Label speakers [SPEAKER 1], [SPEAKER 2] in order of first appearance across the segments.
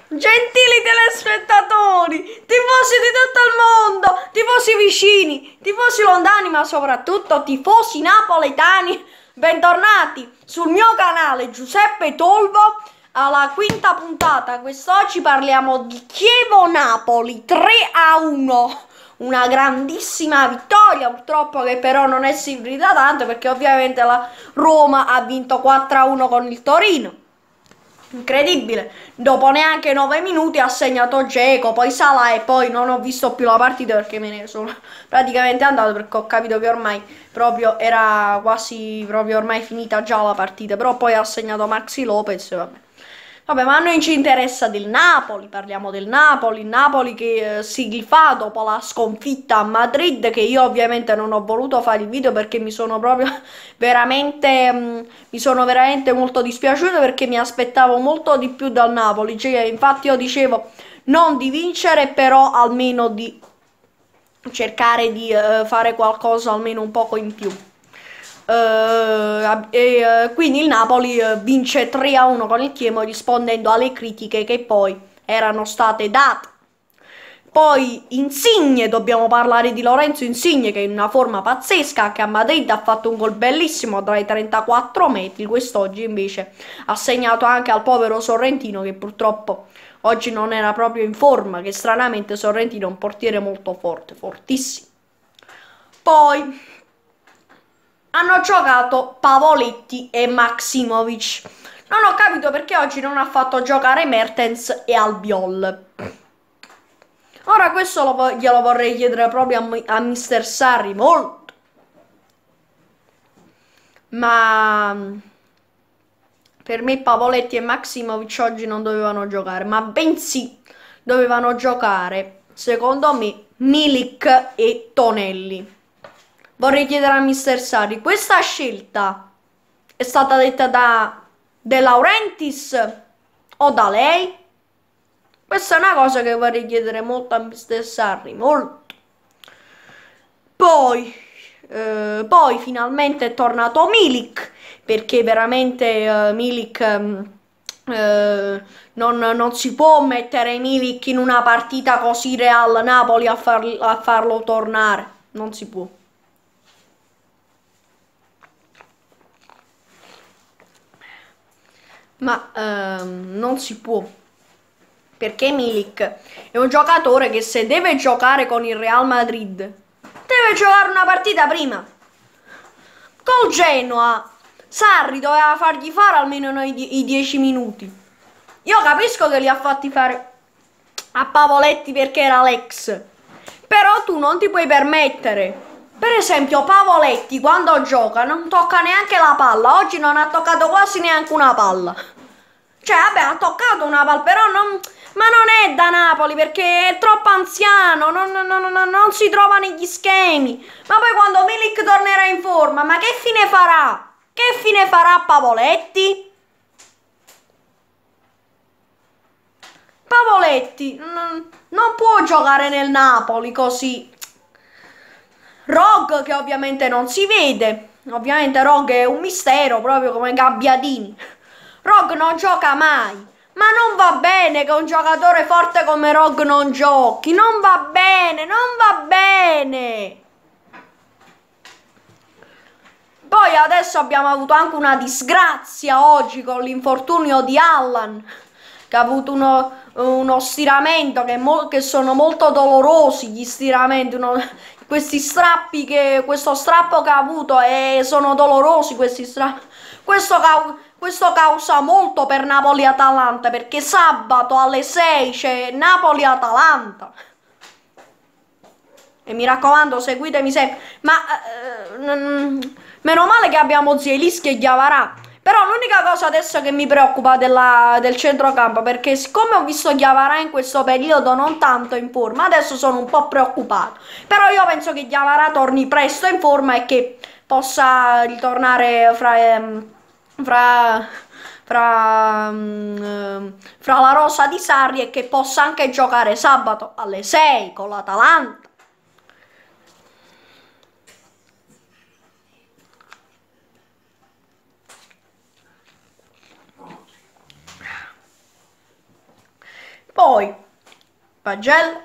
[SPEAKER 1] Gentili telespettatori, tifosi di tutto il mondo, tifosi vicini, tifosi lontani, ma soprattutto tifosi napoletani, bentornati sul mio canale Giuseppe Tolvo alla quinta puntata. Quest'oggi parliamo di Chievo-Napoli 3-1. Una grandissima vittoria, purtroppo, che però non è servita tanto perché ovviamente la Roma ha vinto 4-1 con il Torino. Incredibile, dopo neanche 9 minuti ha segnato Dzeko, poi Salah e poi non ho visto più la partita perché me ne sono praticamente andato, perché ho capito che ormai proprio era quasi proprio ormai finita già la partita, però poi ha segnato Maxi Lopez, vabbè. Vabbè, ma a noi ci interessa del Napoli, parliamo del Napoli, il Napoli che si fa dopo la sconfitta a Madrid, che io ovviamente non ho voluto fare il video perché mi sono proprio veramente, mi sono veramente molto dispiaciuto perché mi aspettavo molto di più dal Napoli, cioè, infatti io dicevo non di vincere, però almeno di cercare di fare qualcosa almeno un poco in più. Quindi il Napoli vince 3-1 con il Chievo, rispondendo alle critiche che poi erano state date. Poi Insigne, dobbiamo parlare di Lorenzo Insigne, che è in una forma pazzesca, che a Madrid ha fatto un gol bellissimo dai 34 metri, quest'oggi invece ha segnato anche al povero Sorrentino, che purtroppo oggi non era proprio in forma, che stranamente Sorrentino è un portiere molto forte, fortissimo. Poi hanno giocato Pavoletti e Maximovic. Non ho capito perché oggi non ha fatto giocare Mertens e Albiol. Ora questo glielo vorrei chiedere proprio a Mister Sarri, molto. Ma per me Pavoletti e Maximovic oggi non dovevano giocare, ma bensì dovevano giocare, secondo me, Milik e Tonelli. Vorrei chiedere a Mister Sarri, questa scelta è stata detta da De Laurentiis o da lei? Questa è una cosa che vorrei chiedere molto a Mister Sarri, molto. Poi finalmente è tornato Milik, perché veramente Milik non si può mettere Milik in una partita così Real Napoli a farlo tornare, non si può. Ma non si può, perché Milik è un giocatore che, se deve giocare con il Real Madrid, deve giocare una partita prima. Col Genoa Sarri doveva fargli fare almeno i 10 minuti. Io capisco che li ha fatti fare a Pavoletti perché era l'ex, però tu non ti puoi permettere. Per esempio Pavoletti quando gioca non tocca neanche la palla. Oggi non ha toccato quasi neanche una palla. Cioè, vabbè, ha toccato una palla, però non... Ma non è da Napoli perché è troppo anziano, non si trova negli schemi. Ma poi quando Milik tornerà in forma, ma che fine farà? Che fine farà Pavoletti? Pavoletti non può giocare nel Napoli così. Rog, che ovviamente non si vede. Ovviamente Rog è un mistero, proprio come Gabbiadini. Rog non gioca mai. Ma non va bene che un giocatore forte come Rog non giochi. Non va bene, non va bene. Poi adesso abbiamo avuto anche una disgrazia oggi con l'infortunio di Allan, che ha avuto uno stiramento che sono molto dolorosi, gli stiramenti, questi strappi questo strappo che ha avuto, e sono dolorosi questi strappi. Questo causa molto per Napoli-Atalanta, perché sabato alle 6 c'è Napoli-Atalanta. E mi raccomando, seguitemi sempre. Ma meno male che abbiamo Zielinski e Diawara. Però l'unica cosa adesso che mi preoccupa del centrocampo, perché siccome ho visto Diawara in questo periodo non tanto in forma, adesso sono un po' preoccupato. Però io penso che Diawara torni presto in forma e che possa ritornare fra la rosa di Sarri, e che possa anche giocare sabato alle 6 con l'Atalanta. Poi Pagel.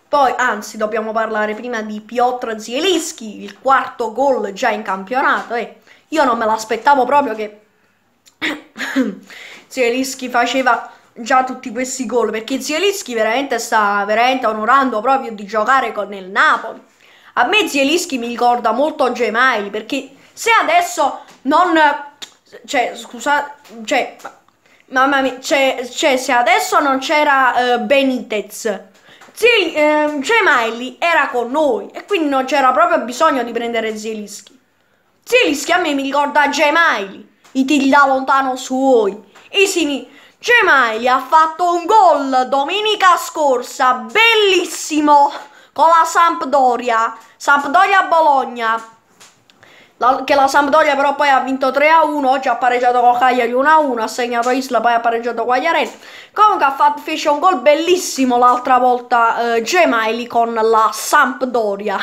[SPEAKER 1] Poi, anzi, dobbiamo parlare prima di Piotr Zielinski, il quarto gol già in campionato. Io non me l'aspettavo proprio che Zielinski faceva già tutti questi gol, perché Zielinski veramente sta onorando proprio di giocare con il Napoli. A me Zielinski mi ricorda molto Gemayel, perché se adesso non... Cioè, scusa, cioè... Mamma mia, se adesso non c'era Benitez, Gemayel era con noi e quindi non c'era proprio bisogno di prendere Zielinski. Zielinski a me mi ricorda Gemayel, i tiri da lontano suoi. Gemayel ha fatto un gol domenica scorsa, bellissimo, con la Sampdoria, Sampdoria-Bologna. Che la Sampdoria però poi ha vinto 3-1, oggi ha pareggiato con Cagliari 1-1, ha segnato Isla, poi ha pareggiato con Iarelli. Comunque fece un gol bellissimo l'altra volta Gemayel con la Sampdoria.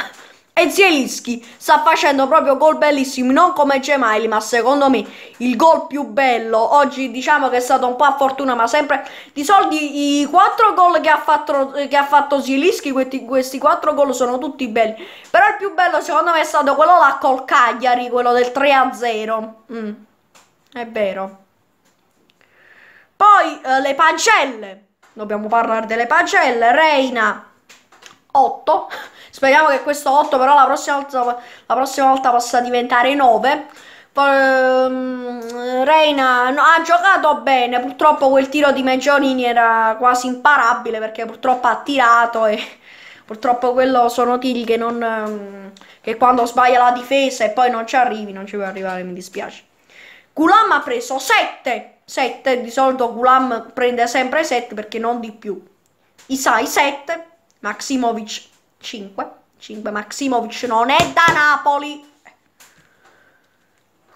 [SPEAKER 1] E Zielinski sta facendo proprio gol bellissimi, non come Gemayel, ma secondo me il gol più bello. Oggi diciamo che è stato un po' a fortuna, ma sempre di soldi i 4 gol che ha fatto Zielinski, questi 4 gol sono tutti belli. Però il più bello secondo me è stato quello là col Cagliari, quello del 3-0. È vero. Poi le pagelle. Dobbiamo parlare delle pagelle. Reina 8. Speriamo che questo 8 però la prossima volta possa diventare 9. Reina ha giocato bene, purtroppo quel tiro di Meggiorini era quasi imparabile perché purtroppo ha tirato e purtroppo quello sono tiri che che quando sbaglia la difesa e poi non ci arrivi, non ci puoi arrivare, mi dispiace. Gulam ha preso 7, di solito Gulam prende sempre 7 perché non di più. Isai 7, Maximovic 5, Maximovic non è da Napoli.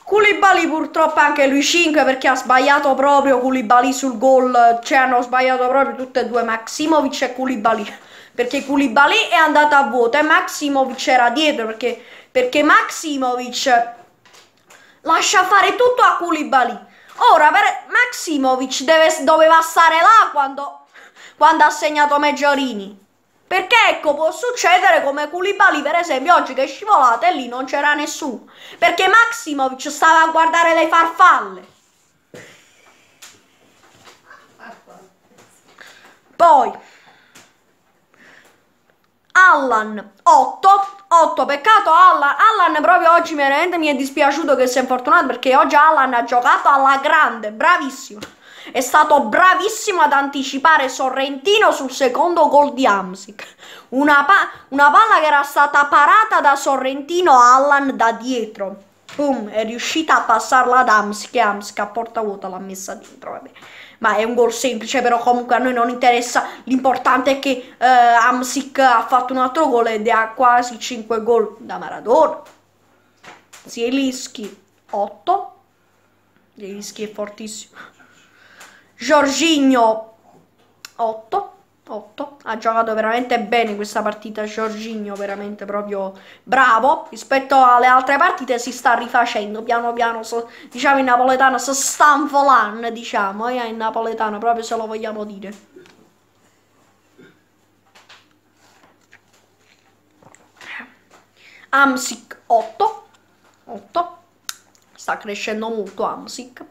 [SPEAKER 1] Koulibaly purtroppo anche lui 5 perché ha sbagliato proprio Koulibaly sul gol, cioè hanno sbagliato proprio tutte e due, Maximovic e Koulibaly, perché Koulibaly è andato a vuoto e Maximovic era dietro perché Maximovic lascia fare tutto a Koulibaly. Ora Maximovic doveva stare là quando ha segnato Meggiorini. Perché ecco, può succedere come Koulibaly per esempio oggi che è scivolato e lì non c'era nessuno. Perché Maximovic stava a guardare le farfalle. Poi Allan 8, peccato Allan proprio oggi veramente mi è dispiaciuto che si è infortunato perché oggi Allan ha giocato alla grande, bravissimo. È stato bravissimo ad anticipare Sorrentino sul secondo gol di Hamsik. Una palla che era stata parata da Sorrentino a Allan da dietro. Boom, è riuscita a passarla ad Hamsik e Hamsik a porta vuota l'ha messa dentro. Vabbè. Ma è un gol semplice, però comunque a noi non interessa. L'importante è che Hamsik ha fatto un altro gol ed ha quasi 5 gol da Maradona. Zielinski 8. Zielinski è fortissimo. Jorginho 8, ha giocato veramente bene questa partita. Jorginho veramente proprio bravo rispetto alle altre partite, si sta rifacendo piano piano, diciamo in napoletano si sta involando, diciamo, in napoletano proprio se lo vogliamo dire. Hamsik 8, sta crescendo molto Hamsik.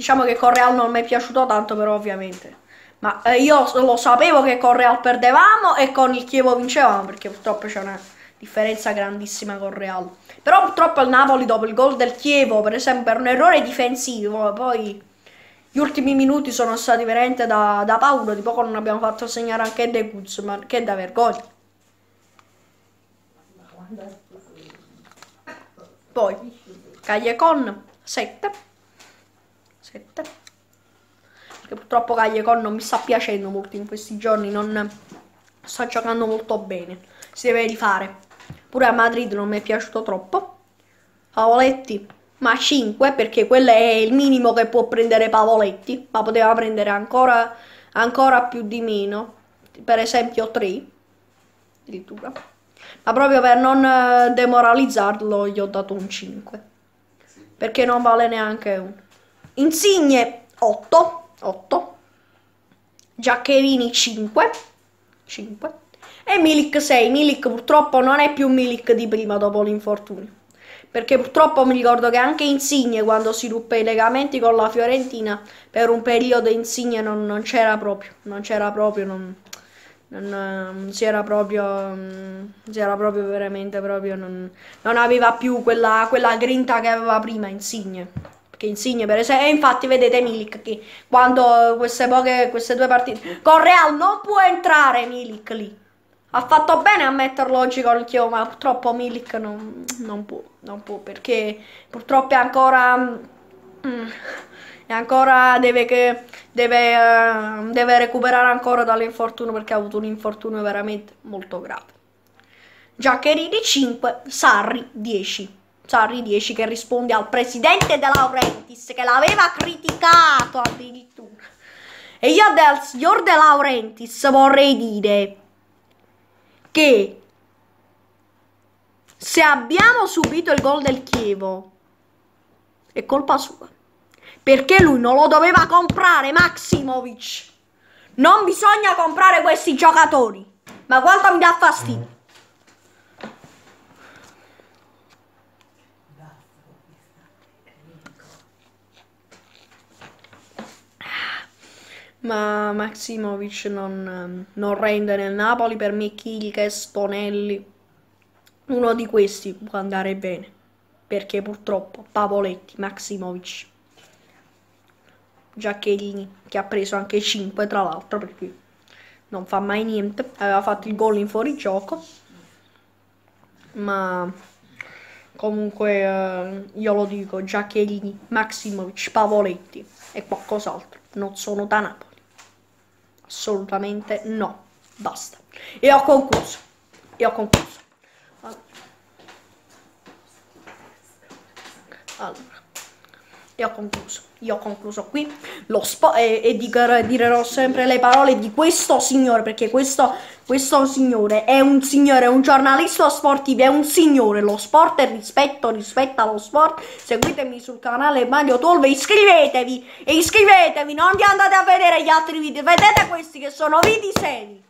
[SPEAKER 1] Diciamo che con Real non mi è piaciuto tanto, però ovviamente. Ma io lo sapevo che con Real perdevamo e con il Chievo vincevamo, perché purtroppo c'è una differenza grandissima con Real. Però purtroppo il Napoli dopo il gol del Chievo, per esempio, per un errore difensivo, poi gli ultimi minuti sono stati veramente da paura. Di poco non abbiamo fatto segnare anche De Guz, ma che da vergogna. Poi Callecon 7. Perché purtroppo Callecon non mi sta piacendo molto in questi giorni, non sta giocando molto bene, si deve rifare. Pure a Madrid non mi è piaciuto troppo. Pavoletti ma 5 perché quello è il minimo che può prendere Pavoletti, ma poteva prendere ancora più di meno, per esempio 3 addirittura. Ma proprio per non demoralizzarlo gli ho dato un 5 perché non vale neanche uno. Insigne 8, Giaccherini 5. 5. E Milik 6. Milik purtroppo non è più Milik di prima dopo l'infortunio. Perché purtroppo mi ricordo che anche Insigne, quando si ruppe i legamenti con la Fiorentina, per un periodo Insigne non c'era proprio. Non c'era proprio. Non si era proprio veramente proprio. Non aveva più quella grinta che aveva prima Insigne. Perché Insigne per esempio. E infatti vedete Milik che quando queste due partite. Con Real non può entrare Milik lì. Ha fatto bene a metterlo oggi col Chievo, ma purtroppo Milik non può perché purtroppo è ancora deve recuperare ancora dall'infortunio perché ha avuto un infortunio veramente molto grave. Giaccherini 5, Sarri 10. Sarri 10 che risponde al presidente De Laurentiis che l'aveva criticato addirittura. E io del signor De Laurentiis vorrei dire che se abbiamo subito il gol del Chievo è colpa sua, perché lui non lo doveva comprare Maksimovic. Non bisogna comprare questi giocatori, ma quanto mi dà fastidio. Ma Maksimovic non rende nel Napoli. Per me Chilches, Tonelli, uno di questi può andare bene, perché purtroppo Pavoletti, Maksimovic, Giaccherini che ha preso anche 5 tra l'altro perché non fa mai niente, aveva fatto il gol in fuorigioco, ma comunque io lo dico, Giaccherini, Maksimovic, Pavoletti e qualcos'altro non sono da Napoli. Assolutamente no, basta. E ho concluso. Io ho concluso qui lo spot e dirò sempre le parole di questo signore, perché questo signore è un signore, un giornalista sportivo, è un signore. Lo sport è rispetto, rispetta lo sport. Seguitemi sul canale Mario Tolve, iscrivetevi, non vi andate a vedere gli altri video, vedete questi che sono video seri.